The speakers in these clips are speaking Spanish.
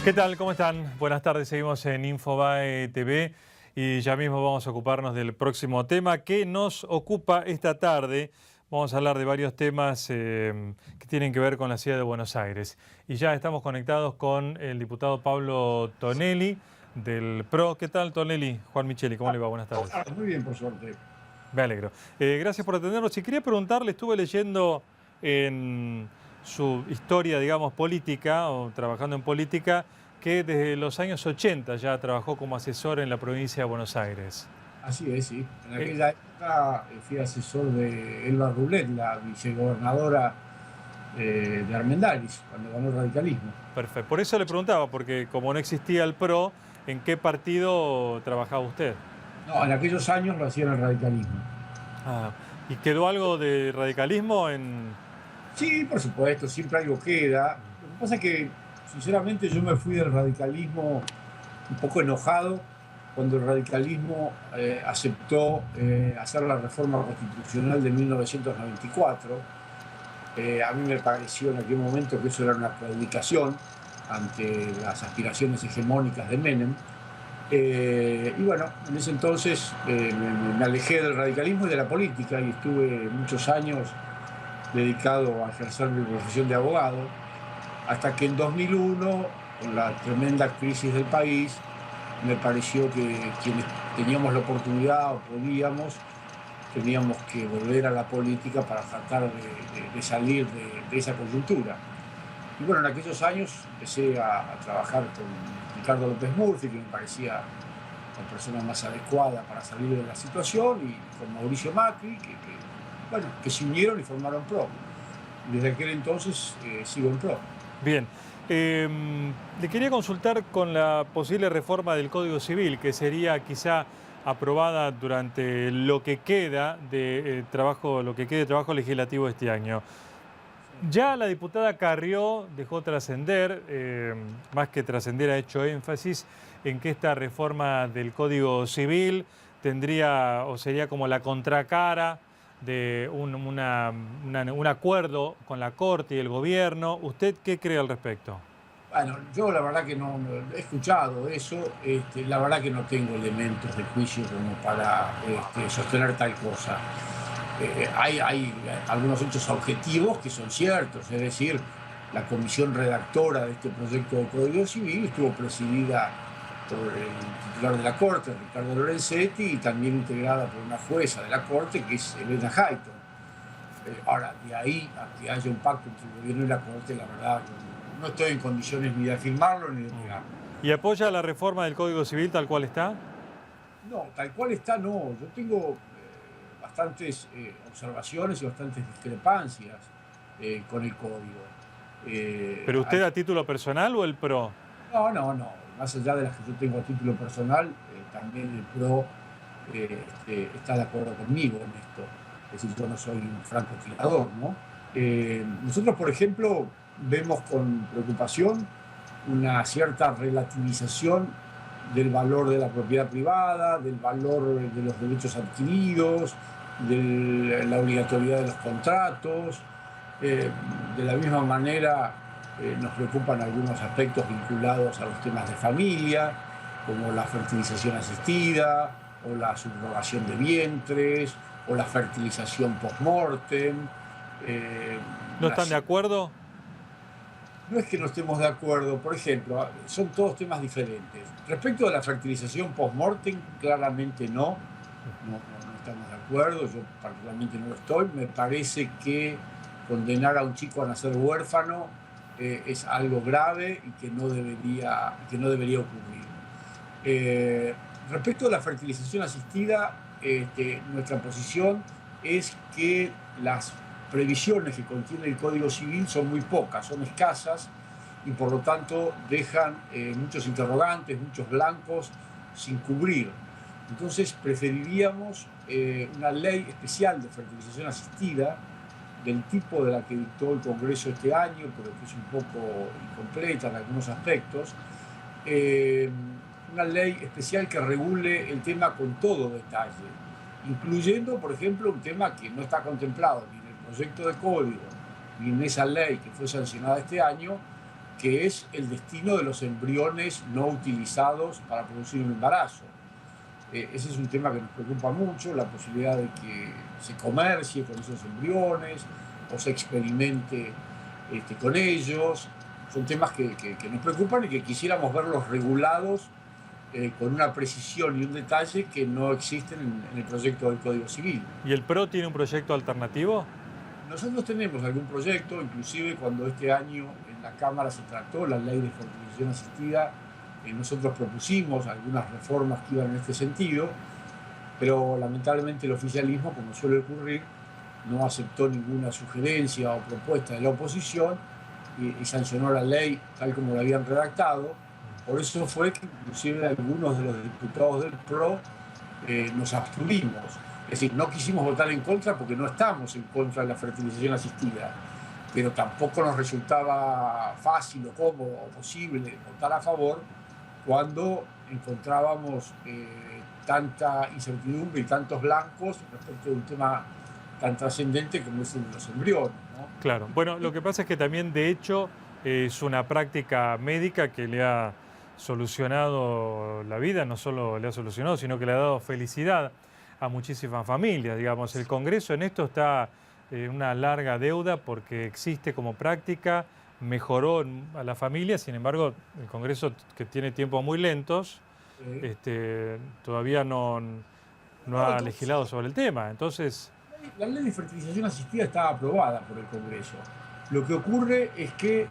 ¿Qué tal? ¿Cómo están? Buenas tardes, seguimos en Infobae TV y ya mismo vamos a ocuparnos del próximo tema que nos ocupa esta tarde. Vamos a hablar de varios temas que tienen que ver con la ciudad de Buenos Aires. Y ya estamos conectados con el diputado Pablo Tonelli del PRO. ¿Qué tal, Tonelli? Juan Micheli, ¿cómo le va? Buenas tardes. Muy bien, por suerte. Me alegro. Gracias por atendernos. Y quería preguntarle, estuve leyendo en su historia, digamos, política o trabajando en política, que desde los años 80 ya trabajó como asesor en la provincia de Buenos Aires. Así es, sí. En Eh, aquella época fui asesor de Elba Rulet, la vicegobernadora de Armendáriz, cuando ganó el radicalismo. Perfecto. Por eso le preguntaba, porque como no existía el PRO, ¿en qué partido trabajaba usted? No, en aquellos años lo hacía en el radicalismo. Ah, ¿y quedó algo de radicalismo en...? Sí, por supuesto, siempre algo queda. Lo que pasa es que, sinceramente, yo me fui del radicalismo un poco enojado cuando el radicalismo aceptó hacer la reforma constitucional de 1994. A mí me pareció en aquel momento que eso era una claudicación ante las aspiraciones hegemónicas de Menem. Y bueno, en ese entonces me alejé del radicalismo y de la política y estuve muchos años dedicado a ejercer mi profesión de abogado, hasta que en 2001, con la tremenda crisis del país, me pareció que quienes teníamos la oportunidad o podíamos, teníamos que volver a la política para tratar de salir de esa coyuntura. Y bueno, en aquellos años empecé a trabajar con Ricardo López Murphy, que me parecía la persona más adecuada para salir de la situación, y con Mauricio Macri, bueno, que se unieron y formaron PRO. Desde aquel entonces sigo en PRO. Bien. Le quería consultar con la posible reforma del Código Civil, que sería quizá aprobada durante lo que queda de trabajo, lo que quede de trabajo legislativo este año. Ya la diputada Carrió dejó trascender, más que trascender, ha hecho énfasis en que esta reforma del Código Civil tendría o sería como la contracara de un acuerdo con la Corte y el Gobierno. ¿Usted qué cree al respecto? Bueno, yo la verdad que no he escuchado eso, la verdad que no tengo elementos de juicio como para sostener tal cosa. Hay algunos hechos objetivos que son ciertos, es decir, la comisión redactora de este proyecto de Código Civil estuvo presidida por el titular de la Corte, Ricardo Lorenzetti, y también integrada por una jueza de la Corte, que es Elena Hayton. Ahora, de ahí a que haya un pacto entre el gobierno y la Corte, la verdad, no estoy en condiciones ni de afirmarlo ni de negarlo. ¿Y apoya la reforma del Código Civil tal cual está? No, tal cual está, no. Yo tengo bastantes observaciones y bastantes discrepancias con el código. ¿Pero usted Hay a título personal o el PRO? No. Más allá de las que yo tengo a título personal, también el PRO está de acuerdo conmigo en esto. Es decir, yo no soy un francotirador, ¿no? Nosotros, por ejemplo, vemos con preocupación una cierta relativización del valor de la propiedad privada, del valor de los derechos adquiridos, de la obligatoriedad de los contratos. De la misma manera, nos preocupan algunos aspectos vinculados a los temas de familia, como la fertilización asistida, o la subrogación de vientres, o la fertilización post-mortem. ¿No están de acuerdo? No es que no estemos de acuerdo, por ejemplo, son todos temas diferentes. Respecto a la fertilización post-mortem, claramente no estamos de acuerdo, yo particularmente no lo estoy. Me parece que condenar a un chico a nacer huérfano es algo grave y que no debería ocurrir. Eh, Respecto a la fertilización asistida, nuestra posición es que las previsiones que contiene el Código Civil son muy pocas, son escasas, y por lo tanto dejan muchos interrogantes, muchos blancos sin cubrir. Entonces preferiríamos una ley especial de fertilización asistida del tipo de la que dictó el Congreso este año, pero que es un poco incompleta en algunos aspectos. Una ley especial que regule el tema con todo detalle, incluyendo, por ejemplo, un tema que no está contemplado ni en el proyecto de código ni en esa ley que fue sancionada este año, que es el destino de los embriones no utilizados para producir un embarazo. Ese es un tema que nos preocupa mucho, la posibilidad de que se comercie con esos embriones o se experimente con ellos. Son temas que nos preocupan y que quisiéramos verlos regulados con una precisión y un detalle que no existen en el proyecto del Código Civil. ¿Y el PRO tiene un proyecto alternativo? Nosotros tenemos algún proyecto, inclusive cuando este año en la Cámara se trató la ley de fertilización asistida, nosotros propusimos algunas reformas que iban en este sentido, pero lamentablemente el oficialismo, como suele ocurrir, no aceptó ninguna sugerencia o propuesta de la oposición y sancionó la ley tal como la habían redactado. Por eso fue que inclusive algunos de los diputados del PRO nos abstuvimos. Es decir, no quisimos votar en contra porque no estamos en contra de la fertilización asistida, pero tampoco nos resultaba fácil o cómodo o posible votar a favor cuando encontrábamos tanta incertidumbre y tantos blancos respecto de un tema tan trascendente como es el de los embriones, ¿no? Claro. Bueno, lo que pasa es que también, de hecho, es una práctica médica que le ha solucionado la vida, no solo le ha solucionado, sino que le ha dado felicidad a muchísimas familias. Digamos, el Congreso en esto está en una larga deuda porque existe como práctica, mejoró a la familia, sin embargo, el Congreso, que tiene tiempos muy lentos, todavía no ha legislado sobre el tema. Entonces, la ley de fertilización asistida está aprobada por el Congreso. Lo que ocurre es que,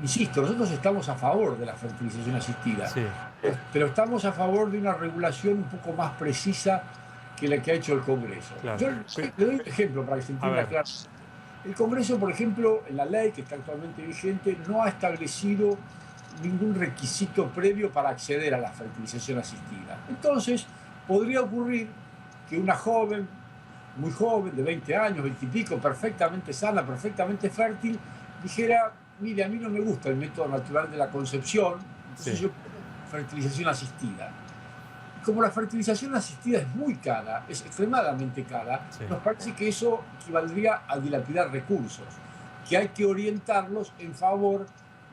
insisto, nosotros estamos a favor de la fertilización asistida, sí, pero estamos a favor de una regulación un poco más precisa que la que ha hecho el Congreso. claro. Yo le doy un ejemplo para que se entienda claro. El Congreso, por ejemplo, en la ley que está actualmente vigente, no ha establecido ningún requisito previo para acceder a la fertilización asistida. Entonces, podría ocurrir que una joven, muy joven, de 20 años, 20 y pico, perfectamente sana, perfectamente fértil, dijera, mire, a mí no me gusta el método natural de la concepción, entonces yo quiero fertilización asistida. Como la fertilización asistida es muy cara, es extremadamente cara, nos parece que eso equivaldría a dilapidar recursos, que hay que orientarlos en favor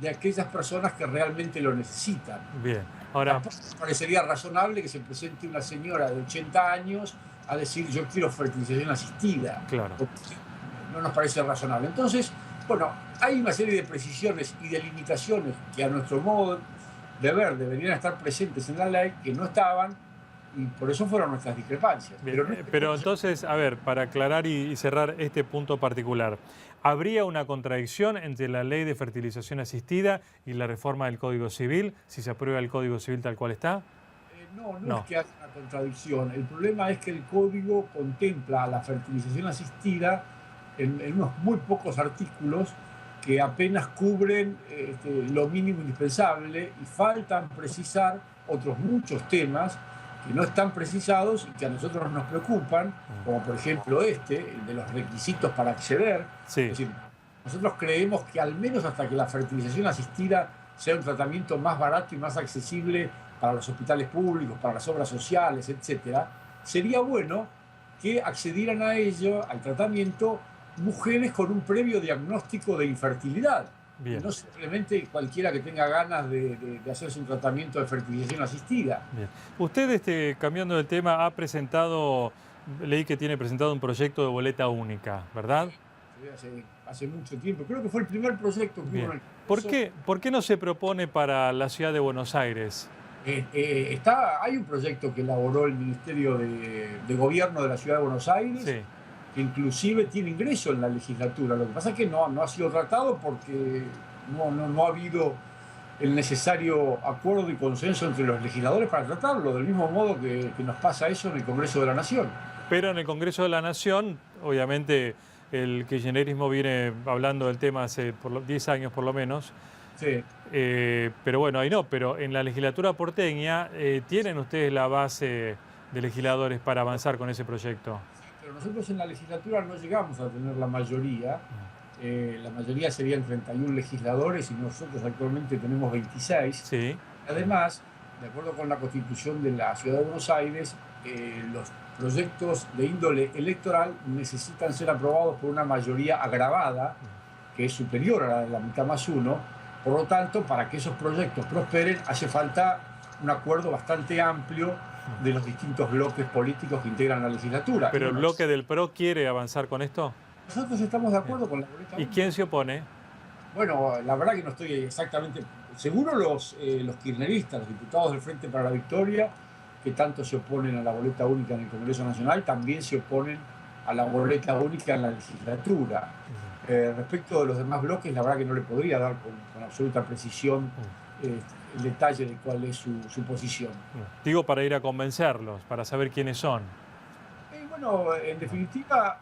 de aquellas personas que realmente lo necesitan. Bien, ahora... Tampoco me parecería razonable que se presente una señora de 80 años a decir yo quiero fertilización asistida. Claro. No nos parece razonable. Entonces, bueno, hay una serie de precisiones y de limitaciones que a nuestro modo de ver deberían estar presentes en la ley, que no estaban, y por eso fueron nuestras discrepancias. Pero entonces, a ver, para aclarar y cerrar este punto particular, ¿habría una contradicción entre la ley de fertilización asistida y la reforma del Código Civil, si se aprueba el Código Civil tal cual está? No es que haya una contradicción. El problema es que el Código contempla la fertilización asistida en unos muy pocos artículos que apenas cubren lo mínimo indispensable y faltan precisar otros muchos temas que no están precisados y que a nosotros nos preocupan, como por ejemplo el de los requisitos para acceder. Sí. Es decir, nosotros creemos que al menos hasta que la fertilización asistida sea un tratamiento más barato y más accesible para los hospitales públicos, para las obras sociales, etcétera, sería bueno que accedieran a ello, al tratamiento, mujeres con un previo diagnóstico de infertilidad. Bien. No simplemente cualquiera que tenga ganas de hacerse un tratamiento de fertilización asistida. Bien. Usted, cambiando de tema, ha presentado, leí que tiene presentado un proyecto de boleta única, ¿verdad? Hace mucho tiempo. Creo que fue el primer proyecto que hubo en el... ¿Por qué no se propone para la ciudad de Buenos Aires? Hay un proyecto que elaboró el Ministerio de Gobierno de la Ciudad de Buenos Aires, sí, que inclusive tiene ingreso en la legislatura. Lo que pasa es que no ha sido tratado porque no ha habido el necesario acuerdo y consenso entre los legisladores para tratarlo, del mismo modo que nos pasa eso en el Congreso de la Nación. Pero en el Congreso de la Nación, obviamente, el kirchnerismo viene hablando del tema hace 10 años por lo menos. Sí. Pero bueno, ahí no, pero en la legislatura porteña, ¿tienen ustedes la base de legisladores para avanzar con ese proyecto? Pero nosotros en la legislatura no llegamos a tener la mayoría. La mayoría serían 31 legisladores y nosotros actualmente tenemos 26. Sí. Además, de acuerdo con la Constitución de la Ciudad de Buenos Aires, los proyectos de índole electoral necesitan ser aprobados por una mayoría agravada, que es superior a la mitad más uno, Por lo tanto, para que esos proyectos prosperen, hace falta un acuerdo bastante amplio de los distintos bloques políticos que integran la legislatura. Y ¿Pero el bueno, bloque del PRO quiere avanzar con esto? nosotros estamos de acuerdo con la boleta ¿Y única. quién se opone? Bueno, la verdad que no estoy exactamente seguro. Los kirchneristas, los diputados del Frente para la Victoria, que tanto se oponen a la boleta única en el Congreso Nacional, también se oponen a la boleta única en la legislatura. Respecto de los demás bloques, la verdad que no le podría dar con absoluta precisión el detalle de cuál es su posición. Digo, para ir a convencerlos, para saber quiénes son. Bueno, en definitiva,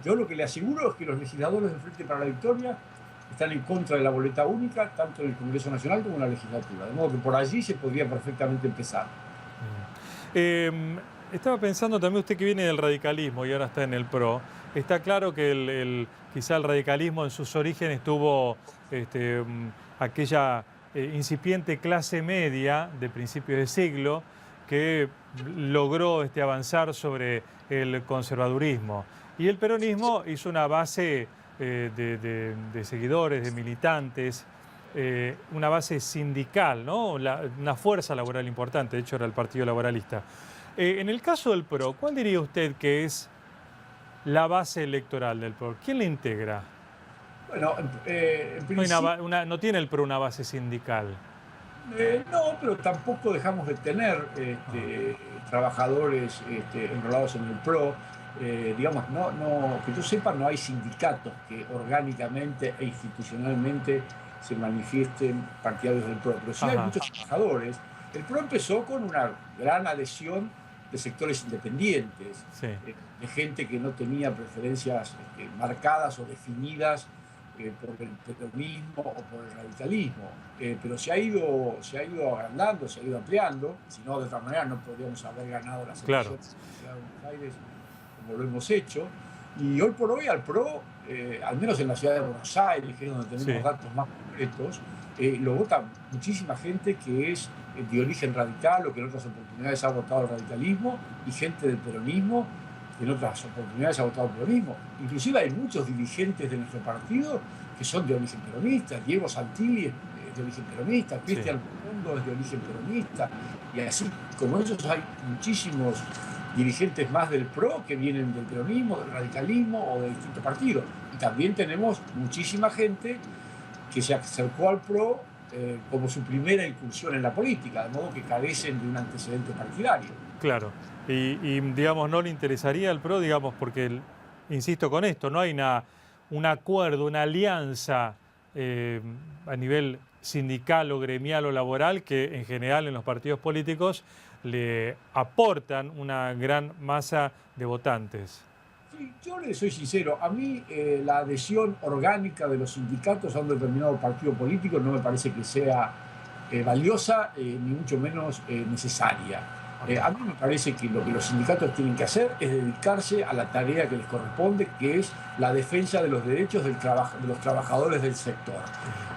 yo lo que le aseguro es que los legisladores del Frente para la Victoria están en contra de la boleta única, tanto en el Congreso Nacional como en la legislatura. De modo que por allí se podría perfectamente empezar. Estaba pensando también, usted que viene del radicalismo y ahora está en el PRO, está claro que quizá el radicalismo en sus orígenes tuvo aquella incipiente clase media de principios de siglo que logró avanzar sobre el conservadurismo. Y el peronismo hizo una base de seguidores, de militantes, una base sindical, ¿no? Una fuerza laboral importante, de hecho era el Partido Laboralista. En el caso del PRO, ¿cuál diría usted que es la base electoral del PRO? ¿Quién le integra? Bueno, en principio... No tiene el PRO una base sindical. No, pero tampoco dejamos de tener trabajadores enrolados en el PRO. Digamos, que yo sepa, no hay sindicatos que orgánicamente e institucionalmente se manifiesten partidarios del PRO, pero sí hay muchos trabajadores. El PRO empezó con una gran adhesión de sectores independientes, sí. De gente que no tenía preferencias marcadas o definidas por el peronismo o por el radicalismo, pero se ha ido agrandando, se ha ido ampliando, si no, de otra manera no podríamos haber ganado las elecciones en la ciudad de Buenos Aires como lo hemos hecho. Y hoy por hoy al PRO, al menos en la ciudad de Buenos Aires, que es donde tenemos datos más concretos, lo vota muchísima gente que es de origen radical o que en otras oportunidades ha votado el radicalismo, y gente del peronismo que en otras oportunidades ha votado el peronismo. Inclusive hay muchos dirigentes de nuestro partido que son de origen peronista. Diego Santilli es de origen peronista, Cristian Rotondo es de origen peronista, y así como ellos hay muchísimos dirigentes más del PRO que vienen del peronismo, del radicalismo o de distintos partidos. Y también tenemos muchísima gente que se acercó al PRO como su primera incursión en la política, de modo que carecen de un antecedente partidario. Claro, y digamos, no le interesaría al PRO, digamos, porque, insisto con esto, no hay un acuerdo, una alianza a nivel sindical o gremial o laboral que en general en los partidos políticos le aportan una gran masa de votantes. Sí, yo le soy sincero, a mí la adhesión orgánica de los sindicatos a un determinado partido político no me parece que sea valiosa ni mucho menos necesaria. A mí me parece que lo que los sindicatos tienen que hacer es dedicarse a la tarea que les corresponde, que es la defensa de los derechos de los trabajadores del sector.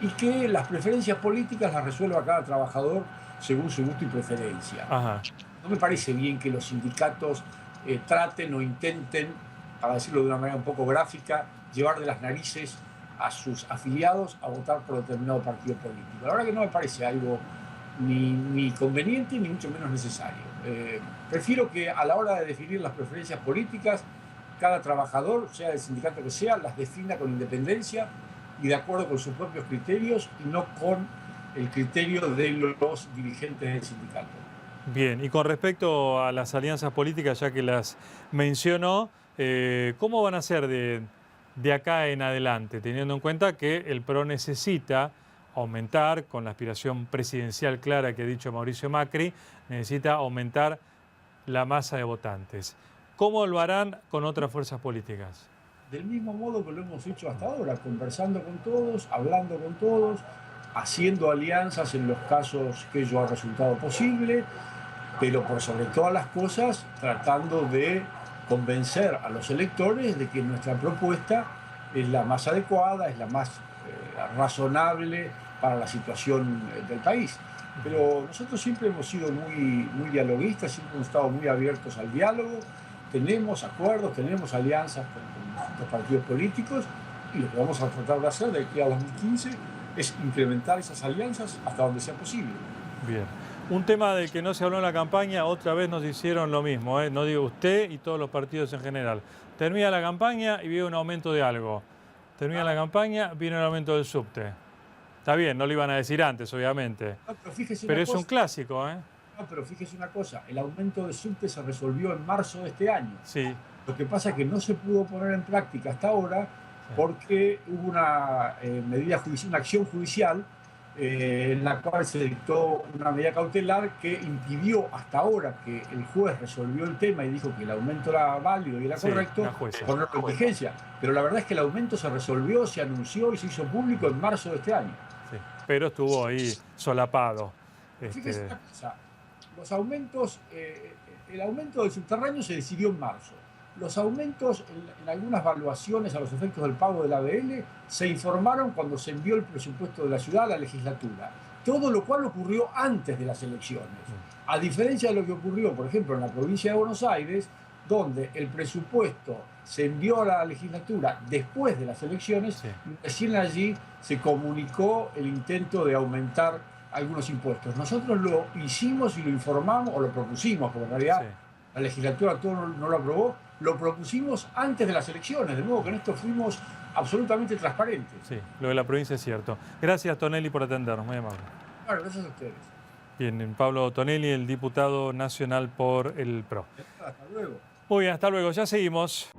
Y que las preferencias políticas las resuelva cada trabajador según su gusto y preferencia. Ajá. No me parece bien que los sindicatos traten o intenten, para decirlo de una manera un poco gráfica, llevar de las narices a sus afiliados a votar por determinado partido político. La verdad que no me parece algo ni conveniente ni mucho menos necesario. Prefiero que a la hora de definir las preferencias políticas, cada trabajador, sea del sindicato que sea, las defina con independencia y de acuerdo con sus propios criterios y no con el criterio de los dirigentes del sindicato. Bien, y con respecto a las alianzas políticas, ya que las mencionó, ¿cómo van a ser de acá en adelante, teniendo en cuenta que el PRO necesita aumentar, con la aspiración presidencial clara que ha dicho Mauricio Macri, necesita aumentar la masa de votantes? ¿Cómo lo harán con otras fuerzas políticas? Del mismo modo que lo hemos hecho hasta ahora, conversando con todos, hablando con todos, haciendo alianzas en los casos que ello ha resultado posible, pero por sobre todas las cosas tratando de convencer a los electores de que nuestra propuesta es la más adecuada, es la más razonable para la situación del país. Pero nosotros siempre hemos sido muy dialoguistas, siempre hemos estado muy abiertos al diálogo, tenemos acuerdos, tenemos alianzas con los partidos políticos, y lo que vamos a tratar de hacer de aquí a 2015 es incrementar esas alianzas hasta donde sea posible. Bien. Un tema del que no se habló en la campaña, otra vez nos hicieron lo mismo, ¿eh? No digo usted y todos los partidos en general. Termina la campaña y viene un aumento de algo. Termina la campaña, viene un aumento del subte. Está bien, no lo iban a decir antes, obviamente. No, pero fíjese Pero una es cosa. un clásico, ¿eh? No, pero fíjese una cosa, el aumento de subte se resolvió en marzo de este año. Sí. Lo que pasa es que no se pudo poner en práctica hasta ahora porque hubo una medida judicial, una acción judicial en la cual se dictó una medida cautelar que impidió hasta ahora que el juez resolvió el tema y dijo que el aumento era válido y era correcto, ponerlo en vigencia. Pero la verdad es que el aumento se resolvió, se anunció y se hizo público en marzo de este año. Sí. Pero estuvo ahí solapado. Fíjese una cosa, los aumentos, el aumento del subterráneo se decidió en marzo. Los aumentos en algunas valuaciones a los efectos del pago del ABL se informaron cuando se envió el presupuesto de la ciudad a la legislatura. Todo lo cual ocurrió antes de las elecciones. A diferencia de lo que ocurrió, por ejemplo, en la provincia de Buenos Aires, donde el presupuesto se envió a la legislatura después de las elecciones, recién allí se comunicó el intento de aumentar algunos impuestos. Nosotros lo hicimos y lo informamos, o lo propusimos, porque en realidad la legislatura todo no lo aprobó, lo propusimos antes de las elecciones, de modo que en esto fuimos absolutamente transparentes. Sí, lo de la provincia es cierto. Gracias, Tonelli, por atendernos, muy amable. Bueno, gracias a ustedes. Bien, Pablo Tonelli, el diputado nacional por el PRO. Hasta luego. Muy bien, hasta luego, ya seguimos.